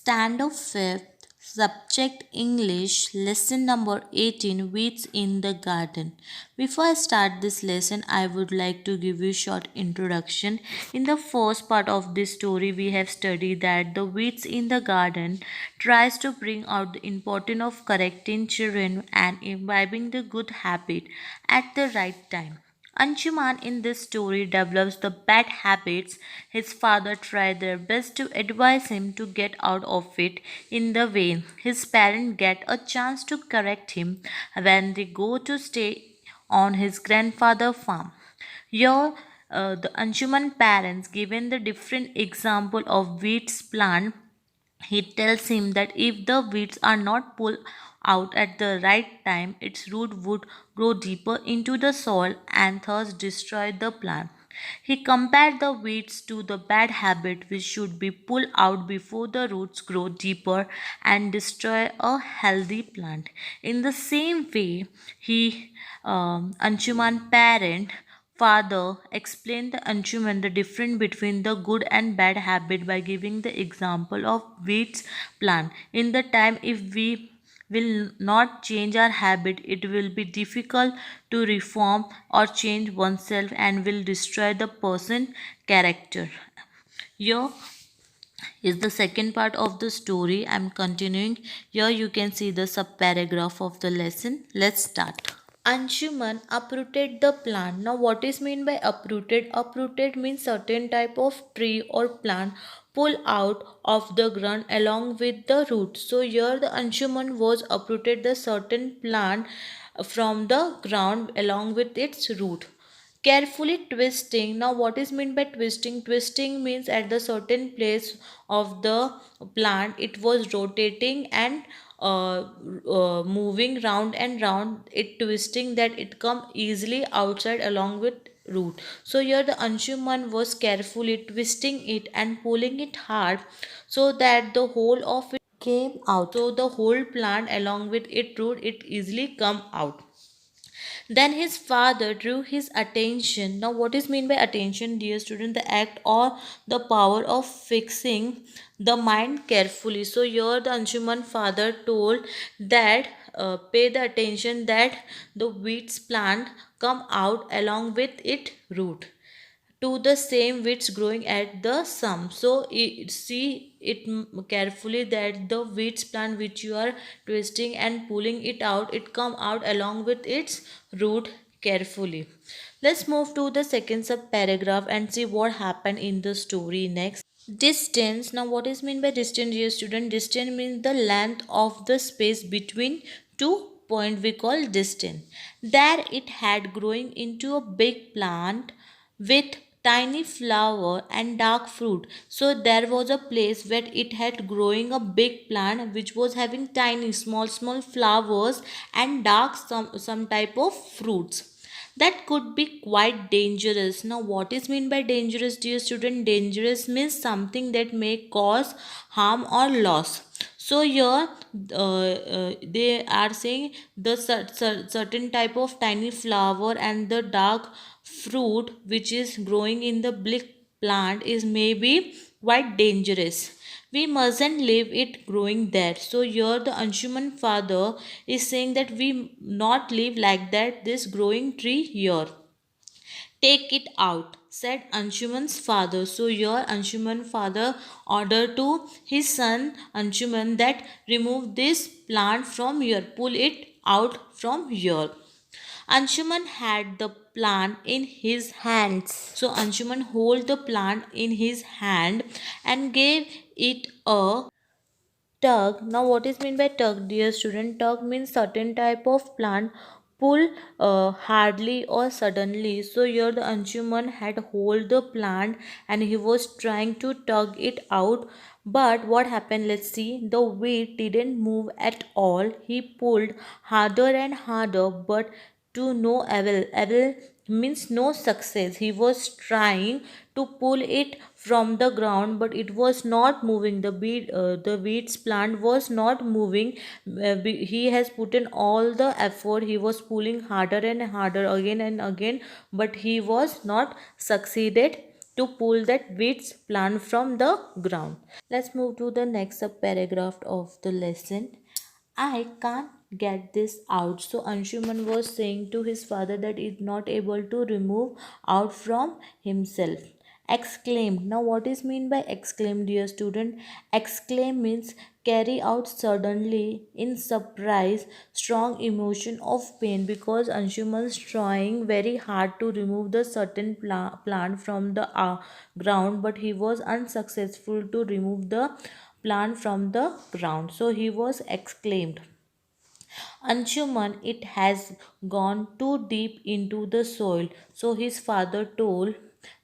Standard 5th, Subject English, Lesson number 18, Weeds in the Garden. Before I start this lesson, I would like to give you a short introduction. In the first part of this story, we have studied that the weeds in the garden tries to bring out the importance of correcting children and imbibing the good habit at the right time. Anshuman in this story develops the bad habits. His father tried their best to advise him to get out of it. In the way, his parents get a chance to correct him when they go to stay on his grandfather's farm. Here, the Anshuman parents given the different example of weeds plant. He tells him that if the weeds are not pulled out at the right time, its root would grow deeper into the soil and thus destroy the plant. He compared the weeds to the bad habit which should be pulled out before the roots grow deeper and destroy a healthy plant. In the same way, Anshuman parent father explained the Anshuman the difference between the good and bad habit by giving the example of weeds plant. In the time if we will not change our habit, it will be difficult to reform or change oneself and will destroy the person character. Here is the second part of the story. I'm continuing. Here you can see the sub paragraph of the lesson. Let's start. Anshuman uprooted the plant. Now, what is meant by uprooted? Uprooted means certain type of tree or plant pull out of the ground along with the roots. So here the Anshuman was uprooted the certain plant from the ground along with its root. Carefully twisting. Now, what is meant by twisting? Twisting means at the certain place of the plant, it was rotating and moving round and round. It twisting that it come easily outside along with root. So here the Anshuman was carefully twisting it and pulling it hard so that the whole of it came out. So the whole plant along with its root it easily come out. Then his father drew his attention. Now, what is meant by attention, dear student? The act or the power of fixing the mind carefully. So, here the Anshuman father told that pay the attention that the weeds plant come out along with its root to the same weeds growing at the sum. So see it carefully that the weeds plant which you are twisting and pulling it out, it come out along with its root carefully. Let's move to the second sub paragraph and see what happened in the story next. Distance. Now, what is meant by distance, dear student? Distance means the length of the space between two points we call distance. There it had growing into a big plant with tiny flower and dark fruit. So there was a place where it had growing a big plant which was having tiny small flowers and dark some type of fruits that could be quite dangerous. Now, what is meant by dangerous, dear student? Dangerous means something that may cause harm or loss. So here they are saying the certain type of tiny flower and the dark fruit which is growing in the big plant is maybe quite dangerous. We mustn't leave it growing there. So here the Anshuman father is saying that we not leave like that this growing tree here. Take it out, said Anshuman's father. So here Anshuman father ordered to his son Anshuman that remove this plant from here, pull it out from here. Anshuman had the plant in his hands. So Anshuman hold the plant in his hand and gave it a tug. Now, what is meant by tug, dear student? Tug means certain type of plant pull hardly or suddenly. So here the Anshuman had hold the plant and he was trying to tug it out. But what happened? Let's see. The weight didn't move at all. He pulled harder and harder, but to no avail. Avail means no success. He was trying to pull it from the ground, but it was not moving. The weeds plant was not moving. He has put in all the effort. He was pulling harder and harder again and again, but he was not succeeded to pull that weeds plant from the ground. Let's move to the next paragraph of the lesson. I can't get this out. So Anshuman was saying to his father that he is not able to remove out from himself. Exclaimed. Now what is mean by exclaim, dear student? Exclaim means carry out suddenly in surprise, strong emotion of pain, because Anshuman's trying very hard to remove the certain plant from the ground, but he was unsuccessful to remove the plant from the ground. So he was exclaimed, Anshuman, it has gone too deep into the soil. So his father told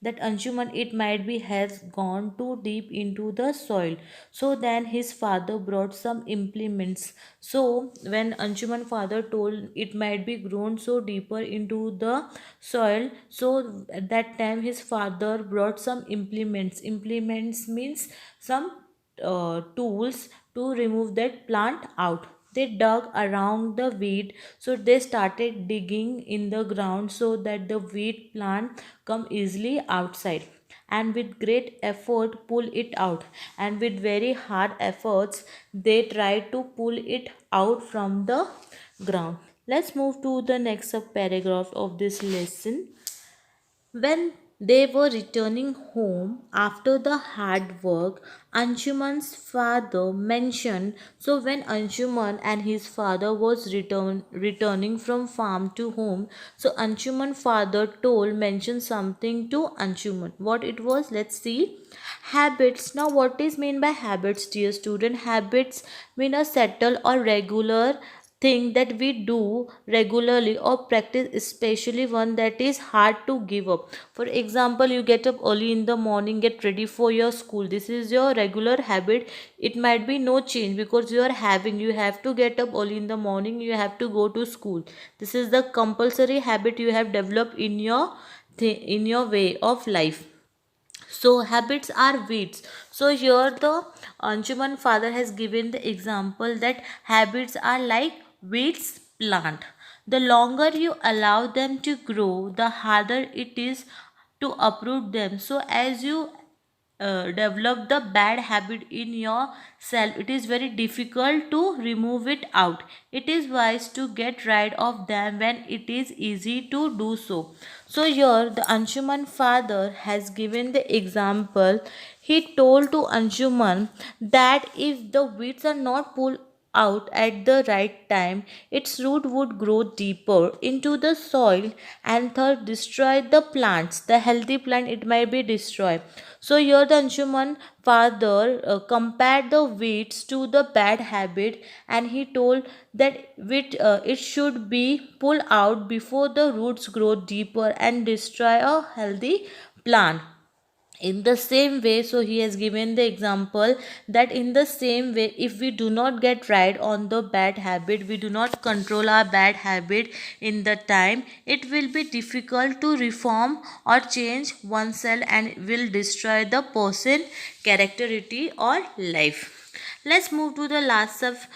that Anshuman, it might be has gone too deep into the soil. So then his father brought some implements. So when Anshuman father told it might be grown so deeper into the soil, so at that time his father brought some implements. Implements means some tools to remove that plant out. They dug around the weed, so they started digging in the ground so that the weed plant come easily outside, and with great effort pull it out, and with very hard efforts they tried to pull it out from the ground. Let's move to the next paragraph of this lesson. When they were returning home after the hard work, Anshuman's father mentioned. So when Anshuman and his father was returning from farm to home, so Anshuman father mentioned something to Anshuman. What it was? Let's see. Habits. Now what is mean by habits, dear student? Habits mean a settled or regular thing that we do regularly or practice, especially one that is hard to give up. For example, you get up early in the morning, get ready for your school. This is your regular habit. It might be no change because you have to get up early in the morning, you have to go to school. This is the compulsory habit you have developed in your in your way of life. So habits are weeds. So here the Anshuman father has given the example that habits are like weeds plant. The longer you allow them to grow, the harder it is to uproot them. So as you develop the bad habit in yourself, it is very difficult to remove it out. It is wise to get rid of them when it is easy to do so. So here the Anshuman father has given the example. He told to Anshuman that if the weeds are not pulled out at the right time, its root would grow deeper into the soil and thus destroy the plants. The healthy plant, it might be destroyed. So here the Anshuman father compared the weeds to the bad habit, and he told that it should be pulled out before the roots grow deeper and destroy a healthy plant. In the same way, so he has given the example that in the same way, if we do not get right on the bad habit, we do not control our bad habit in the time, it will be difficult to reform or change oneself and will destroy the person characterity or life. Let's move to the last of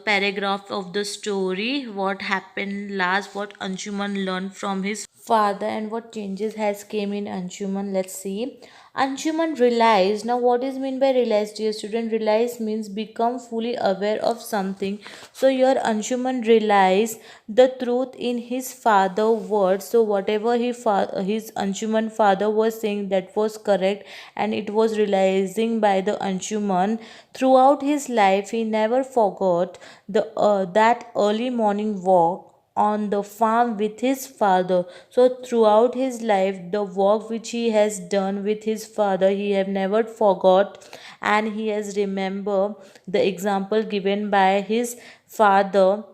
paragraph of the story. What happened last, what Anshuman learned from his father, and what changes has came in Anshuman. Let's see. Anshuman realized. Now what is mean by realize, dear student? Realize means become fully aware of something. So your Anshuman realized the truth in his father words. So whatever his Anshuman father was saying, that was correct, and it was realizing by the Anshuman. Throughout his life he never forgot the that early morning walk on the farm with his father. So throughout his life, the work which he has done with his father, he have never forgot, and he has remember the example given by his father,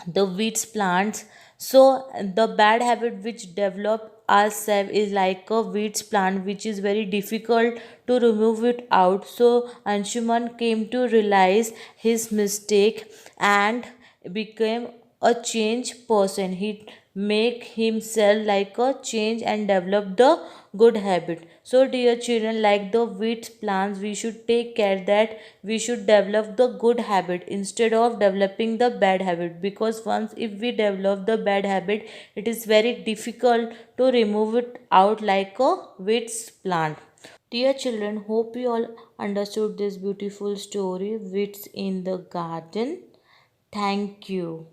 the weeds plants. So the bad habit which develop ourselves is like a weeds plant which is very difficult to remove it out. So Anshuman came to realize his mistake and became a changed person. He make himself like a change and develop the good habit. So dear children, like the weeds plants, we should take care that we should develop the good habit instead of developing the bad habit, because once if we develop the bad habit, it is very difficult to remove it out like a weeds plant. Dear children, hope you all understood this beautiful story, Weeds in the Garden. Thank you.